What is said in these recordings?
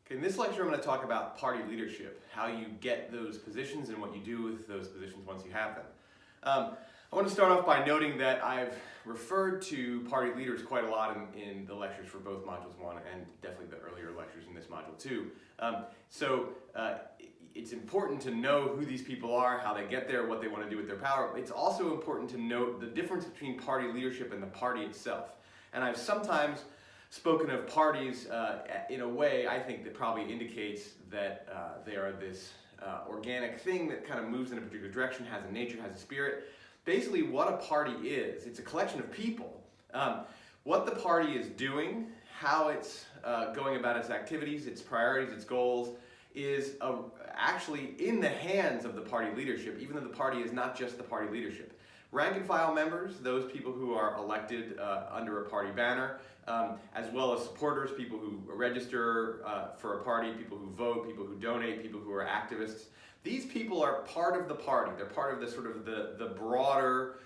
Okay, in this lecture I'm going to talk about party leadership, how you get those positions and what you do with those positions once you have them. I want to start off by noting that I've referred to party leaders quite a lot in the lectures for both modules 1 and definitely the earlier lectures in this module 2. It's important to know who these people are, how they get there, what they want to do with their power. It's also important to note the difference between party leadership and the party itself. And I've sometimes spoken of parties in a way I think that probably indicates that they are this organic thing that kind of moves in a particular direction, has a nature, has a spirit. Basically what a party is, it's a collection of people. What the party is doing, how it's going about its activities, its priorities, its goals, is actually in the hands of the party leadership, even though the party is not just the party leadership. Rank and file members, those people who are elected under a party banner, as well as supporters, people who register for a party, people who vote, people who donate, people who are activists. These people are part of the party. They're part of the sort of the broader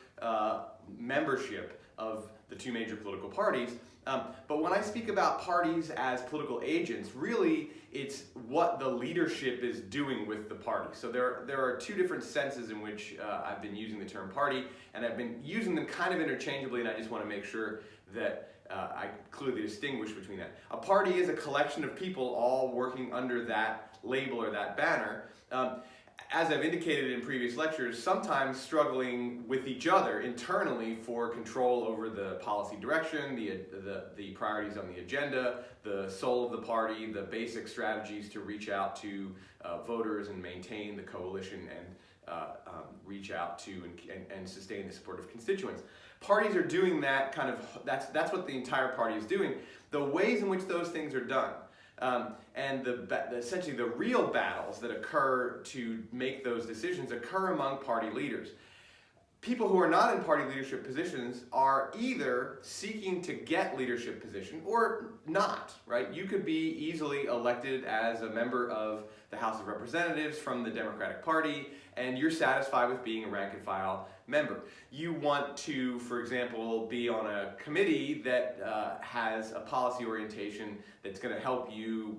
membership of the two major political parties. But when I speak about parties as political agents, really it's what the leadership is doing with the party. So there are two different senses in which I've been using the term party, and I've been using them kind of interchangeably, and I just want to make sure that I clearly distinguish between that. A party is a collection of people all working under that label or that banner. As I've indicated in previous lectures, sometimes struggling with each other internally for control over the policy direction, the priorities on the agenda, the soul of the party, the basic strategies to reach out to voters and maintain the coalition and reach out to and sustain the support of constituents. Parties are doing that kind of, that's what the entire party is doing. The ways in which those things are done, and essentially the real battles that occur to make those decisions occur among party leaders. People who are not in party leadership positions are either seeking to get leadership position or not, right? You could be easily elected as a member of the House of Representatives from the Democratic Party, and you're satisfied with being a rank and file member. You want to, for example, be on a committee that has a policy orientation that's going to help you,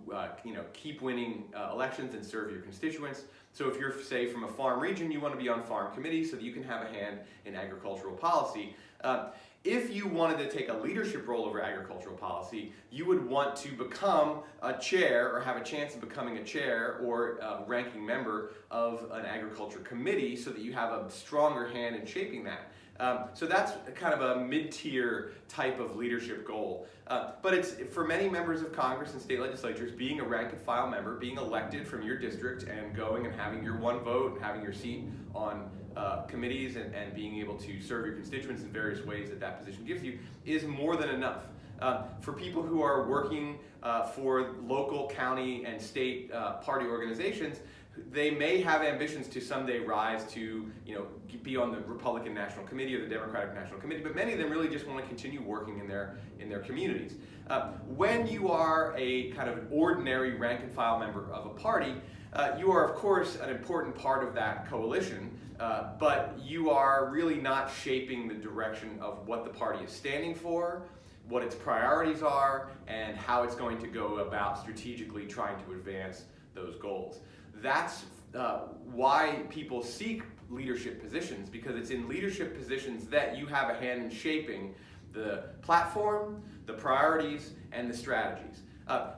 keep winning elections and serve your constituents. So if you're, say, from a farm region, you want to be on farm committees so that you can have a hand in agricultural policy. If you wanted to take a leadership role over agricultural policy, you would want to become a chair or have a chance of becoming a chair or a ranking member of an agriculture committee so that you have a stronger hand in shaping that. So that's kind of a mid-tier type of leadership goal. But it's for many members of Congress and state legislatures, being a rank and file member, being elected from your district and going and having your one vote, having your seat on committees and being able to serve your constituents in various ways that position gives you is more than enough. For people who are working for local, county, and state party organizations, they may have ambitions to someday rise to, be on the Republican National Committee or the Democratic National Committee, but many of them really just want to continue working in their communities. When you are a kind of ordinary rank and file member of a party, you are of course an important part of that coalition, but you are really not shaping the direction of what the party is standing for, what its priorities are, and how it's going to go about strategically trying to advance those goals. That's why people seek leadership positions, because it's in leadership positions that you have a hand in shaping the platform, the priorities, and the strategies.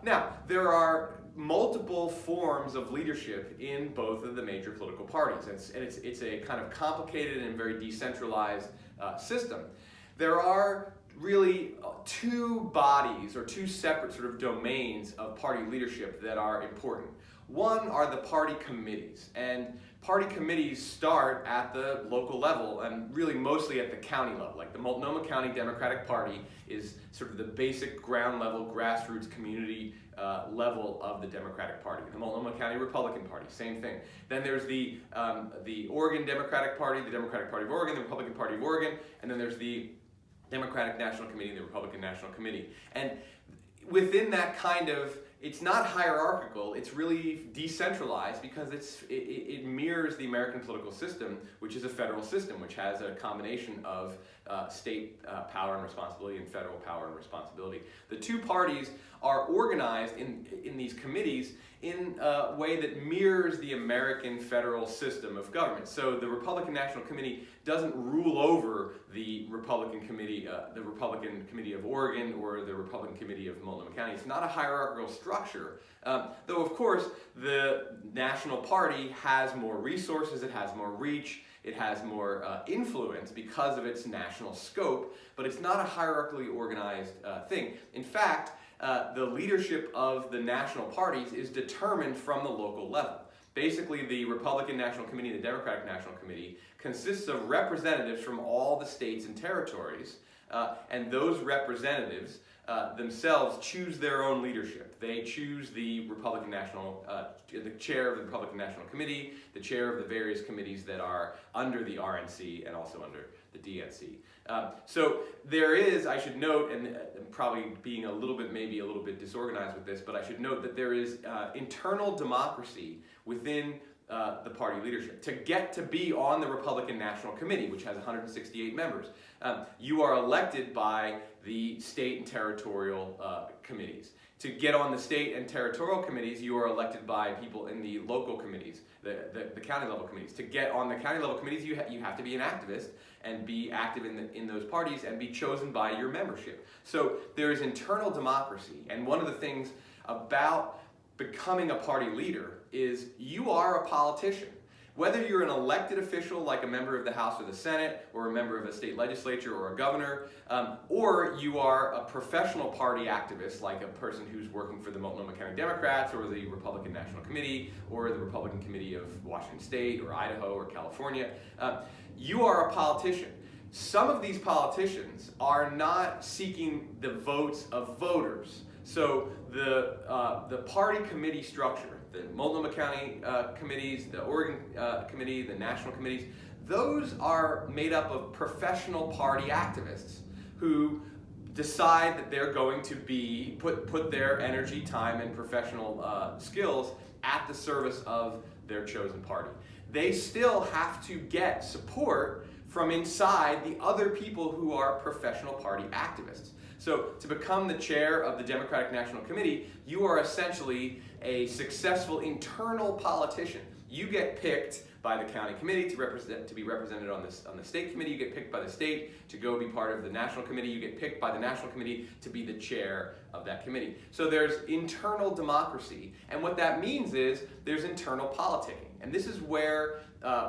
Now, there are multiple forms of leadership in both of the major political parties, and it's a kind of complicated and very decentralized system. There are really two bodies or two separate sort of domains of party leadership that are important. One are the party committees, and party committees start at the local level and really mostly at the county level. Like the Multnomah County Democratic Party is sort of the basic ground level, grassroots community level of the Democratic Party. The Multnomah County Republican Party, same thing. Then there's the Oregon Democratic Party, the Democratic Party of Oregon, the Republican Party of Oregon, and then there's the Democratic National Committee and the Republican National Committee. And within that kind of, it's not hierarchical, it's really decentralized because it mirrors the American political system, which is a federal system, which has a combination of state power and responsibility and federal power and responsibility. The two parties are organized in these committees in a way that mirrors the American federal system of government. So the Republican National Committee doesn't rule over the Republican Committee of Oregon or the Republican Committee of Multnomah County. It's not a hierarchical structure, though of course the National Party has more resources, it has more reach, it has more influence because of its national scope, but it's not a hierarchically organized thing. In fact, the leadership of the national parties is determined from the local level. Basically, the Republican National Committee and the Democratic National Committee consists of representatives from all the states and territories, and those representatives themselves choose their own leadership. They choose the the chair of the Republican National Committee, the chair of the various committees that are under the RNC and also under the DNC. So there is, I should note, and probably being maybe a little bit disorganized with this, but I should note that there is internal democracy within the party leadership. To get to be on the Republican National Committee, which has 168 members, you are elected by the state and territorial committees. To get on the state and territorial committees, you are elected by people in the local committees, the county level committees. To get on the county level committees, you have to be an activist and be active in those parties and be chosen by your membership. So there is internal democracy, and one of the things about becoming a party leader is you are a politician. Whether you're an elected official like a member of the House or the Senate, or a member of a state legislature or a governor, or you are a professional party activist like a person who's working for the Multnomah County Democrats or the Republican National Committee or the Republican Committee of Washington State or Idaho or California, you are a politician. Some of these politicians are not seeking the votes of voters. So the party committee structure, the Multnomah County committees, the Oregon committee, the national committees, those are made up of professional party activists who decide that they're going to put their energy, time, and professional skills at the service of their chosen party. They still have to get support from inside the other people who are professional party activists. So to become the chair of the Democratic National Committee, you are essentially a successful internal politician. You get picked by the county committee to be represented on the state committee. You get picked by the state to go be part of the national committee. You get picked by the national committee to be the chair of that committee. So there's internal democracy, and what that means is there's internal politicking. And this is where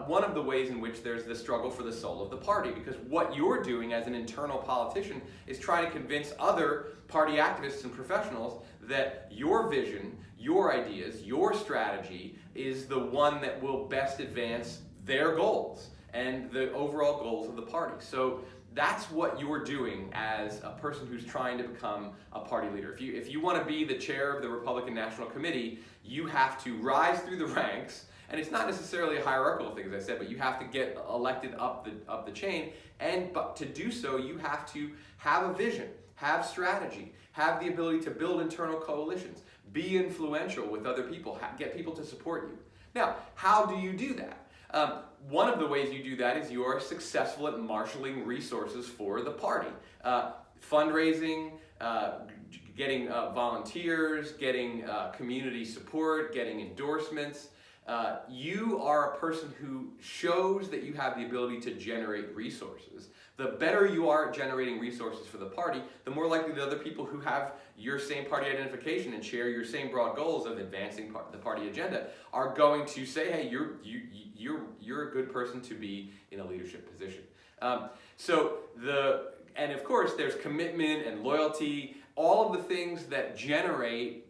one of the ways in which there's the struggle for the soul of the party, because what you're doing as an internal politician is trying to convince other party activists and professionals that your vision, your ideas, your strategy is the one that will best advance their goals and the overall goals of the party. So that's what you're doing as a person who's trying to become a party leader. If you want to be the chair of the Republican National Committee, you have to rise through the ranks. And it's not necessarily a hierarchical thing, as I said, but you have to get elected up the chain. But to do so, you have to have a vision, have strategy, have the ability to build internal coalitions, be influential with other people, get people to support you. Now, how do you do that? One of the ways you do that is you are successful at marshaling resources for the party. Fundraising, getting volunteers, getting community support, getting endorsements. You are a person who shows that you have the ability to generate resources. The better you are at generating resources for the party, the more likely the other people who have your same party identification and share your same broad goals of advancing the party agenda are going to say, hey, you're a good person to be in a leadership position. And of course, there's commitment and loyalty, all of the things that generate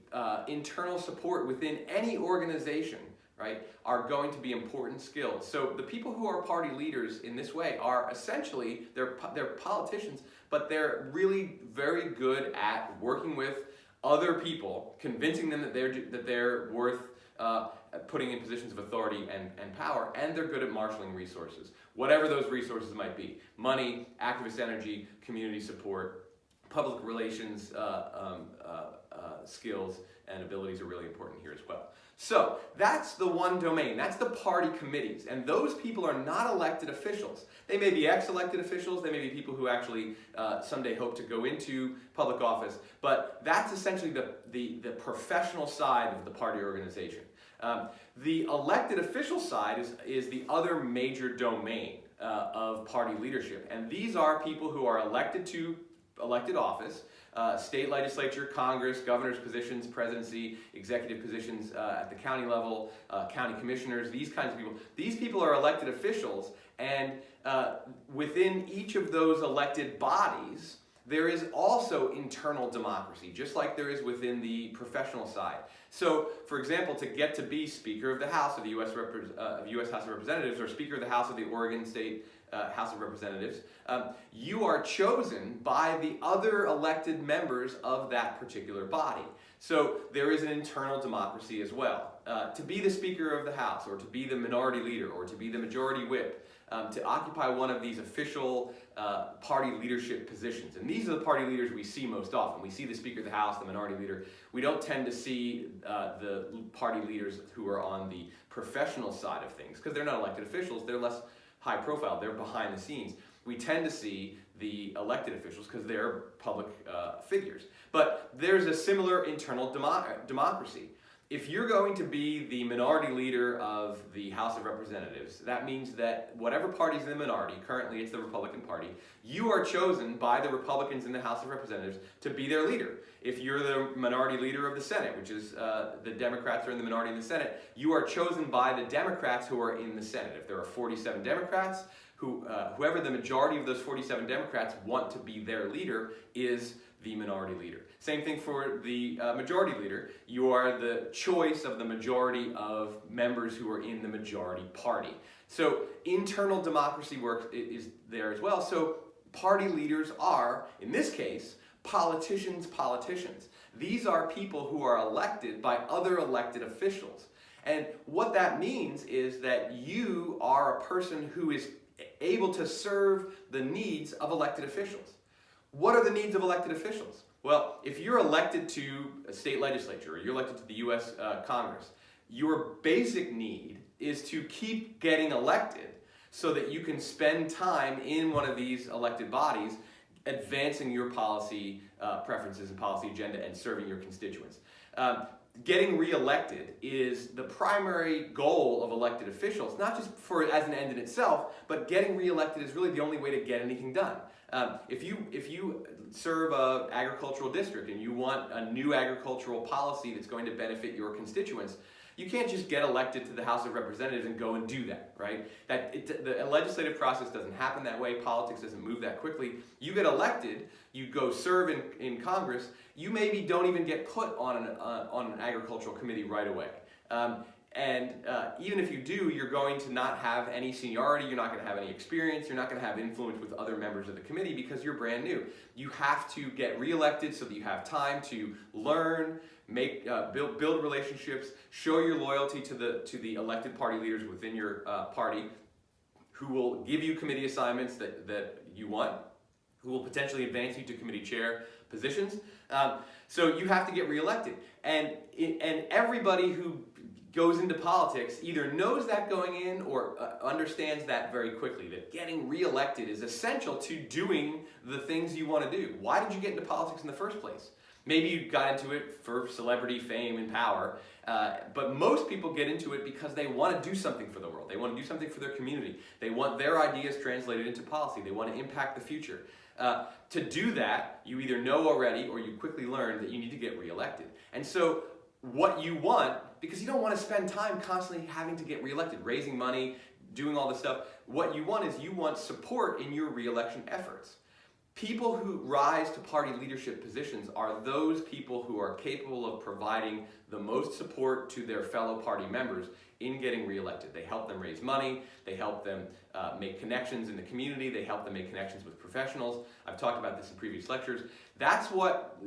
internal support within any organization, right, are going to be important skills. So the people who are party leaders in this way are essentially, they're politicians, but they're really very good at working with other people, convincing them that they're worth putting in positions of authority and power, and they're good at marshaling resources, whatever those resources might be: money, activist energy, community support, public relations skills and abilities are really important here as well. So that's the one domain. That's the party committees. And those people are not elected officials. They may be ex-elected officials. They may be people who actually someday hope to go into public office. But that's essentially the professional side of the party organization. The elected official side is the other major domain of party leadership. And these are people who are elected to elected office, state legislature, Congress, governor's positions, presidency, executive positions at the county level, county commissioners, these kinds of people. These people are elected officials, and within each of those elected bodies, there is also internal democracy, just like there is within the professional side. So, for example, to get to be Speaker of the House of the U.S. House of Representatives, or Speaker of the House of the Oregon State House of Representatives, you are chosen by the other elected members of that particular body. So there is an internal democracy as well. To be the Speaker of the House, or to be the minority leader, or to be the majority whip, to occupy one of these official party leadership positions. And these are the party leaders we see most often. We see the Speaker of the House, the minority leader. We don't tend to see the party leaders who are on the professional side of things, because they're not elected officials. They're less high profile. They're behind the scenes. We tend to see the elected officials because they're public figures. But there's a similar internal democracy. If you're going to be the minority leader of the House of Representatives, that means that whatever party's in the minority, currently it's the Republican Party, you are chosen by the Republicans in the House of Representatives to be their leader. If you're the minority leader of the Senate, which is the Democrats are in the minority in the Senate, you are chosen by the Democrats who are in the Senate. If there are 47 Democrats, whoever the majority of those 47 Democrats want to be their leader is the minority leader. Same thing for the majority leader. You are the choice of the majority of members who are in the majority party. So internal democracy work is there as well. So party leaders are, in this case, politicians. These are people who are elected by other elected officials. And what that means is that you are a person who is able to serve the needs of elected officials. What are the needs of elected officials? Well, if you're elected to a state legislature, or you're elected to the U.S. Congress, your basic need is to keep getting elected so that you can spend time in one of these elected bodies advancing your policy preferences and policy agenda and serving your constituents. Getting reelected is the primary goal of elected officials, not just as an end in itself, but getting reelected is really the only way to get anything done. If you serve an agricultural district and you want a new agricultural policy that's going to benefit your constituents, you can't just get elected to the House of Representatives and go and do that, right? The legislative process doesn't happen that way. Politics doesn't move that quickly. You get elected, you go serve in Congress, you maybe don't even get put on an agricultural committee right away. Even if you do, you're going to not have any seniority, you're not going to have any experience, you're not going to have influence with other members of the committee because you're brand new. You have to get reelected so that you have time to learn, build relationships, show your loyalty to the elected party leaders within your party, who will give you committee assignments that you want, who will potentially advance you to committee chair positions. So you have to get reelected. And everybody who goes into politics either knows that going in or understands that very quickly, that getting reelected is essential to doing the things you want to do. Why did you get into politics in the first place? Maybe you got into it for celebrity, fame, and power, but most people get into it because they want to do something for the world. They want to do something for their community. They want their ideas translated into policy. They want to impact the future. To do that, you either know already or you quickly learn that you need to get reelected. And so what you want, because you don't want to spend time constantly having to get reelected, raising money, doing all this stuff, what you want is you want support in your reelection efforts. People who rise to party leadership positions are those people who are capable of providing the most support to their fellow party members in getting reelected. They help them raise money, they help them make connections in the community, they help them make connections with professionals. I've talked about this in previous lectures. That's what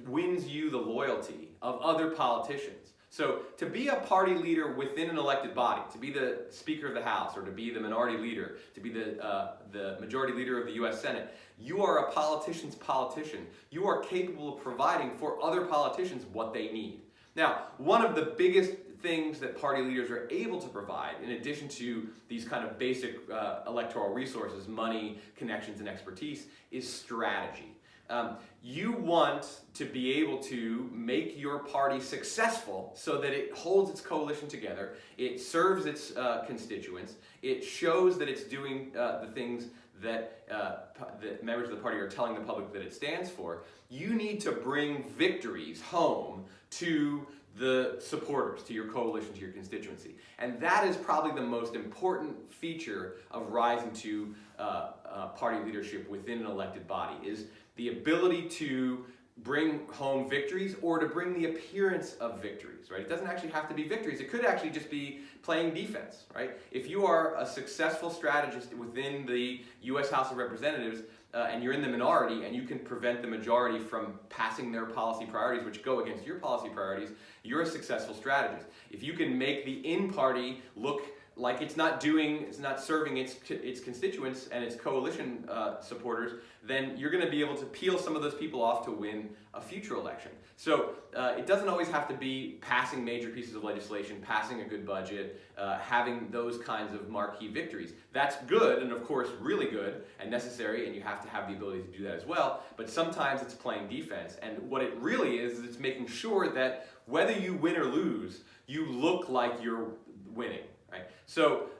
wins you the loyalty of other politicians. So to be a party leader within an elected body, to be the Speaker of the House, or to be the minority leader, to be the majority leader of the U.S. Senate, you are a politician's politician. You are capable of providing for other politicians what they need. Now, one of the biggest things that party leaders are able to provide, in addition to these kind of basic electoral resources, money, connections, and expertise, is strategy. You want to be able to make your party successful so that it holds its coalition together, it serves its constituents, it shows that it's doing the things that members of the party are telling the public that it stands for. You need to bring victories home to the supporters, to your coalition, to your constituency. And that is probably the most important feature of rising to party leadership within an elected body, is the ability to bring home victories, or to bring the appearance of victories, right? It doesn't actually have to be victories. It could actually just be playing defense, right? If you are a successful strategist within the U.S. House of Representatives, and you're in the minority, and you can prevent the majority from passing their policy priorities, which go against your policy priorities, you're a successful strategist. If you can make the in-party look like it's not serving its constituents and its coalition supporters, then you're going to be able to peel some of those people off to win a future election. So it doesn't always have to be passing major pieces of legislation, passing a good budget, having those kinds of marquee victories. That's good, and of course really good and necessary, and you have to have the ability to do that as well, but sometimes it's playing defense. And what it really is it's making sure that whether you win or lose, you look like you're winning. Right? So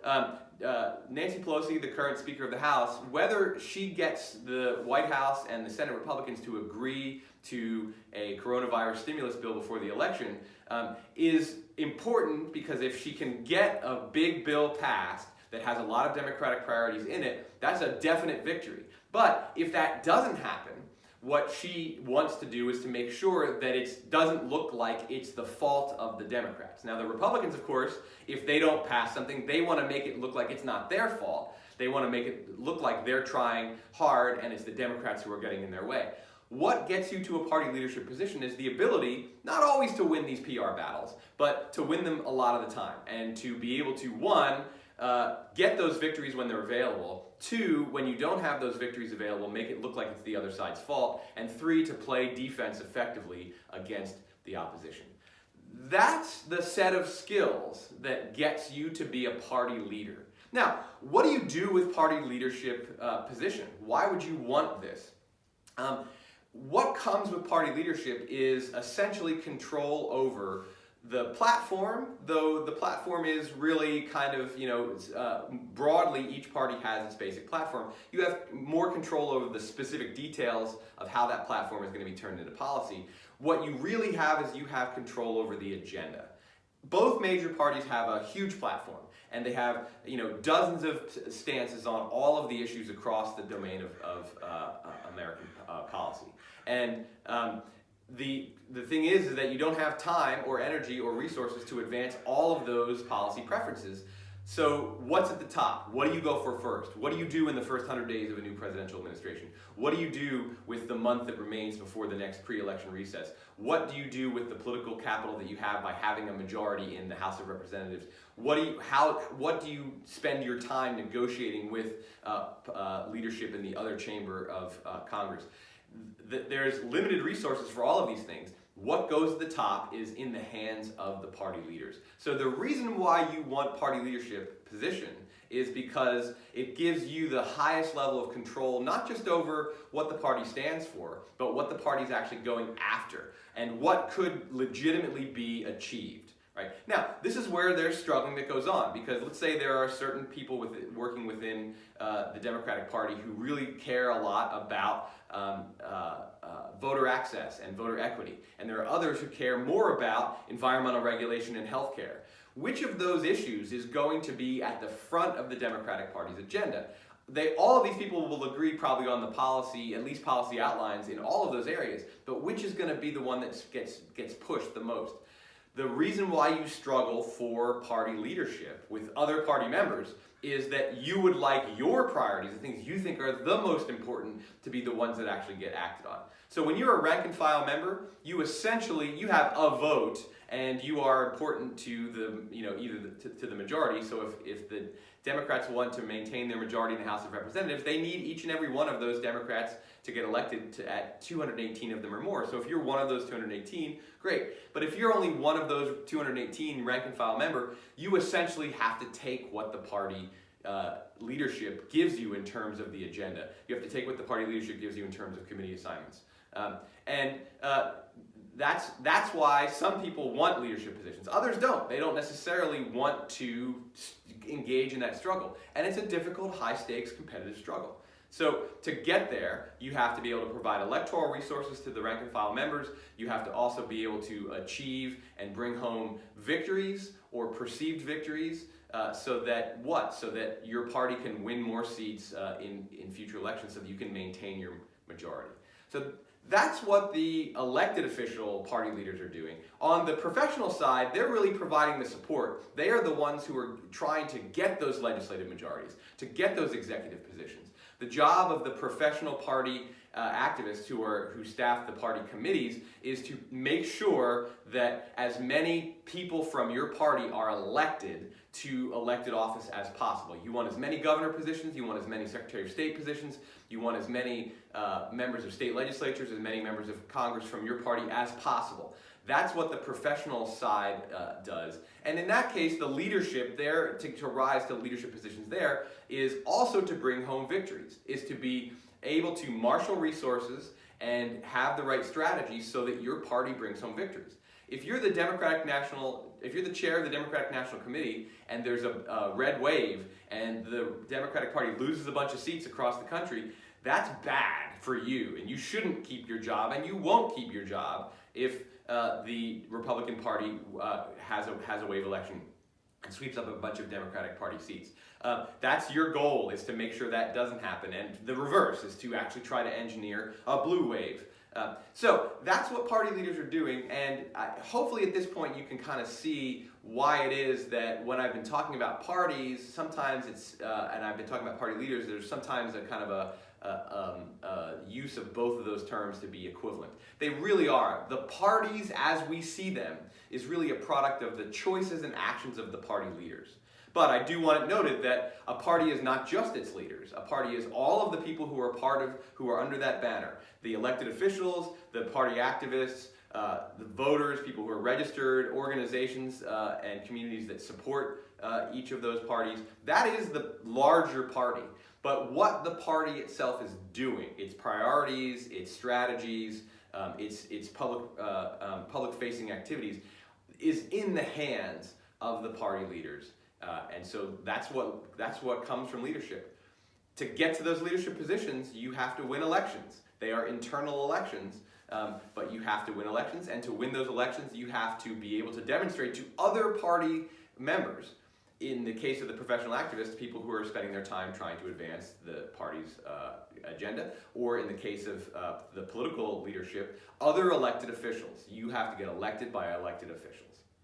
Nancy Pelosi, the current Speaker of the House, whether she gets the White House and the Senate Republicans to agree to a coronavirus stimulus bill before the election is important, because if she can get a big bill passed that has a lot of Democratic priorities in it, that's a definite victory. But if that doesn't happen, what she wants to do is to make sure that it doesn't look like it's the fault of the Democrats. Now, the Republicans, of course, if they don't pass something, they want to make it look like it's not their fault. They want to make it look like they're trying hard and it's the Democrats who are getting in their way. What gets you to a party leadership position is the ability, not always to win these PR battles, but to win them a lot of the time, and to be able to, one, get those victories when they're available. Two, when you don't have those victories available, make it look like it's the other side's fault. And three, to play defense effectively against the opposition. That's the set of skills that gets you to be a party leader. Now, what do you do with party leadership position? Why would you want this? What comes with party leadership is essentially control over the platform, though the platform is really kind of, broadly each party has its basic platform. You have more control over the specific details of how that platform is going to be turned into policy. What you really have is you have control over the agenda. Both major parties have a huge platform, and they have dozens of stances on all of the issues across the domain of American policy. And the thing is that you don't have time or energy or resources to advance all of those policy preferences. So what's at the top? What do you go for first? What do you do in the first 100 days of a new presidential administration? What do you do with the month that remains before the next pre-election recess? What do you do with the political capital that you have by having a majority in the House of Representatives? What do you spend your time negotiating with leadership in the other chamber of Congress? There's limited resources for all of these things. What goes at the top is in the hands of the party leaders. So the reason why you want party leadership position is because it gives you the highest level of control, not just over what the party stands for, but what the party's actually going after and what could legitimately be achieved. Right? Now, this is where there's struggling that goes on, because let's say there are certain people working within the Democratic Party who really care a lot about voter access and voter equity, and there are others who care more about environmental regulation and healthcare. Which of those issues is going to be at the front of the Democratic Party's agenda? All of these people will agree probably on the policy, at least policy outlines in all of those areas, but which is going to be the one that gets pushed the most? The reason why you struggle for party leadership with other party members is that you would like your priorities, the things you think are the most important, to be the ones that actually get acted on. So when you're a rank and file member, you have a vote, and you are important to the, either to the majority. So if the Democrats want to maintain their majority in the House of Representatives, they need each and every one of those Democrats to get elected at 218 of them or more. So if you're one of those 218, great. But if you're only one of those 218 rank and file member, you essentially have to take what the party leadership gives you in terms of the agenda. You have to take what the party leadership gives you in terms of committee assignments. That's why some people want leadership positions. Others don't. They don't necessarily want to engage in that struggle. And it's a difficult, high-stakes, competitive struggle. So to get there, you have to be able to provide electoral resources to the rank and file members. You have to also be able to achieve and bring home victories or perceived victories so that your party can win more seats in future elections so that you can maintain your majority. So that's what the elected official party leaders are doing. On the professional side, they're really providing the support. They are the ones who are trying to get those legislative majorities, to get those executive positions. The job of the professional party activists who staff the party committees is to make sure that as many people from your party are elected to elected office as possible. You want as many governor positions, you want as many Secretary of State positions, you want as many members of state legislatures, as many members of Congress from your party as possible. That's what the professional side does. And in that case, the leadership there, to rise to leadership positions there, is also to bring home victories, is to be able to marshal resources and have the right strategies so that your party brings home victories. If you're the chair of the Democratic National Committee and there's a red wave and the Democratic Party loses a bunch of seats across the country, that's bad for you, and you shouldn't keep your job, and you won't keep your job if the Republican Party has a wave election and sweeps up a bunch of Democratic Party seats. That's your goal, is to make sure that doesn't happen, and the reverse is to actually try to engineer a blue wave. So that's what party leaders are doing, and hopefully at this point you can kind of see why it is that when I've been talking about parties, sometimes and I've been talking about party leaders, there's sometimes a kind of a use of both of those terms to be equivalent. They really are. The parties as we see them is really a product of the choices and actions of the party leaders. But I do want it noted that a party is not just its leaders. A party is all of the people who are under that banner. The elected officials, the party activists, the voters, people who are registered, organizations and communities that support each of those parties. That is the larger party. But what the party itself is doing, its priorities, its strategies, its public-facing activities, is in the hands of the party leaders. And so that's what comes from leadership. To get to those leadership positions, you have to win elections. They are internal elections, but you have to win elections. And to win those elections, you have to be able to demonstrate to other party members, in the case of the professional activists, people who are spending their time trying to advance the party's agenda, or in the case of the political leadership, other elected officials. You have to get elected by elected officials.